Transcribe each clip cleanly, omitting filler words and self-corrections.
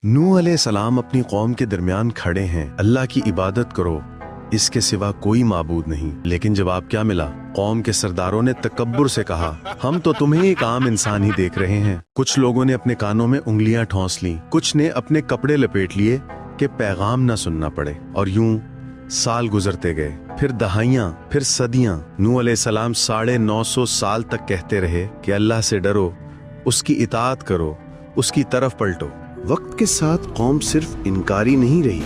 नूह अलैहिस्सलाम अपनी कौम के दरमियान खड़े हैं, अल्लाह की इबादत करो, इसके सिवा कोई माबूद नहीं। लेकिन जवाब क्या मिला? कौम के सरदारों ने तकब्बुर से कहा, हम तो तुम्हें एक आम इंसान ही देख रहे हैं। कुछ लोगों ने अपने कानों में उंगलियां ठोंस लीं, कुछ ने अपने कपड़े लपेट लिए कि पैगाम न सुनना पड़े। और यूं साल गुजरते गए, फिर दहाइयां, फिर सदियां। नूह अलैहिस्सलाम 950 साल तक कहते रहे कि अल्लाह से डरो, उसकी इताअत करो, उसकी तरफ पलटो। वक्त के साथ कौम सिर्फ इनकारी नहीं रही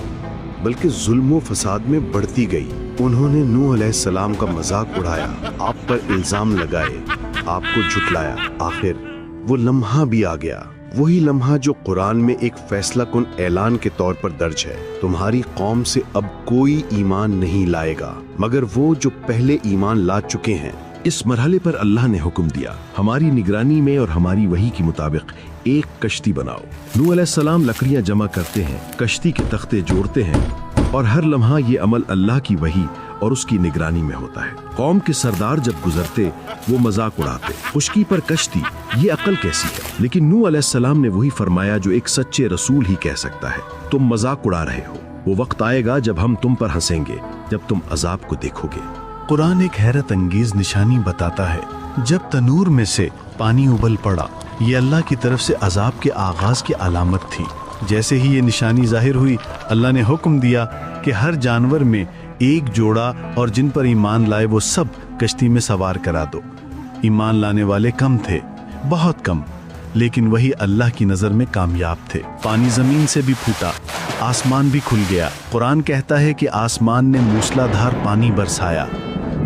बल्कि जुल्म व फसाद में बढ़ती गई। उन्होंने नूह अलैहिस्सलाम का मजाक उड़ाया, आप पर इल्जाम लगाए, आपको झुटलाया। आखिर वो लम्हा भी आ गया, वही लम्हा जो कुरान में एक फैसला कुन ऐलान के तौर पर दर्ज है। तुम्हारी कौम से अब कोई ईमान नहीं लाएगा मगर वो जो पहले ईमान ला चुके हैं। इस मरहले पर अल्लाह ने हुक्म दिया, हमारी निगरानी में और हमारी वही के मुताबिक एक कश्ती बनाओ। नूह अलैहिस्सलाम लकड़ियां जमा करते हैं, कश्ती के तख्ते जोड़ते हैं और हर लम्हा ये अमल अल्लाह की वही और उसकी निगरानी में होता है। कौम के सरदार जब गुजरते वो मजाक उड़ाते, खुशकी पर कश्ती, ये अकल कैसी है? लेकिन नूह अलैहिस्सलाम ने वही फरमाया जो एक सच्चे रसूल ही कह सकता है, तुम मजाक उड़ा रहे हो, वो वक्त आएगा जब हम तुम पर हंसेंगे, जब तुम अजाब को देखोगे। कुरान एक हैरत अंगेज निशानी बताता है, जब तनूर में से पानी उबल पड़ा, ये अल्लाह की तरफ से अजाब के आगाज की अलामत थी। जैसे ही ये निशानी जाहिर हुई, अल्लाह ने हुक्म दिया कि हर जानवर में एक जोड़ा और जिन पर ईमान लाए वो सब कश्ती में सवार करा दो। ईमान लाने वाले कम थे, बहुत कम, लेकिन वही अल्लाह की नज़र में कामयाब थे। पानी जमीन से भी फूटा, आसमान भी खुल गया। कुरान कहता है कि आसमान ने मूसलाधार पानी बरसाया,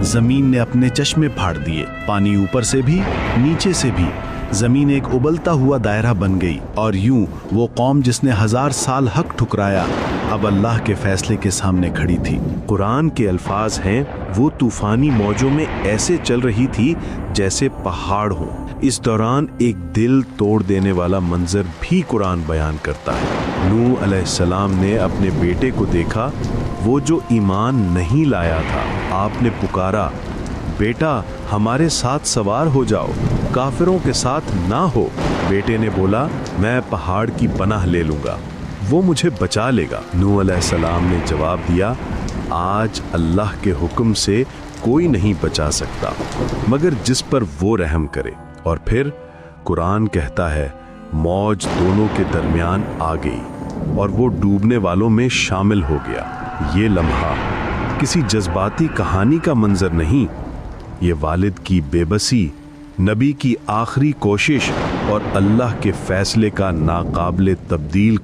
जमीन ने अपने चश्मे फाड़ दिए। पानी ऊपर से भी नीचे से भी, जमीन एक उबलता हुआ दायरा बन गई। और यूं वो कौम जिसने 1000 साल हक ठुकराया अब अल्लाह के फैसले के सामने खड़ी थी। कुरान के अल्फाज हैं, वो तूफानी मौजों में ऐसे चल रही थी जैसे पहाड़ हो। इस दौरान एक दिल तोड़ देने वाला मंजर भी कुरान बयान करता है। नूह अलैहिस्सलाम ने अपने बेटे को देखा, वो जो ईमान नहीं लाया था। आपने पुकारा, बेटा हमारे साथ सवार हो जाओ, काफिरों के साथ ना हो। बेटे ने बोला, मैं पहाड़ की पनाह ले लूंगा, वो मुझे बचा लेगा। नूह अलैहिस्सलाम ने जवाब दिया, आज अल्लाह के हुक्म से कोई नहीं बचा सकता मगर जिस पर वो रहम करे। और फिर कुरान कहता है, मौज दोनों के दरमियान आ गई और वो डूबने वालों में शामिल हो गया। ये लम्हा किसी जज्बाती कहानी का मंजर नहीं, ये वालिद की बेबसी, नबी की आखिरी कोशिश और अल्लाह के फैसले का नाकाबिले तब्दील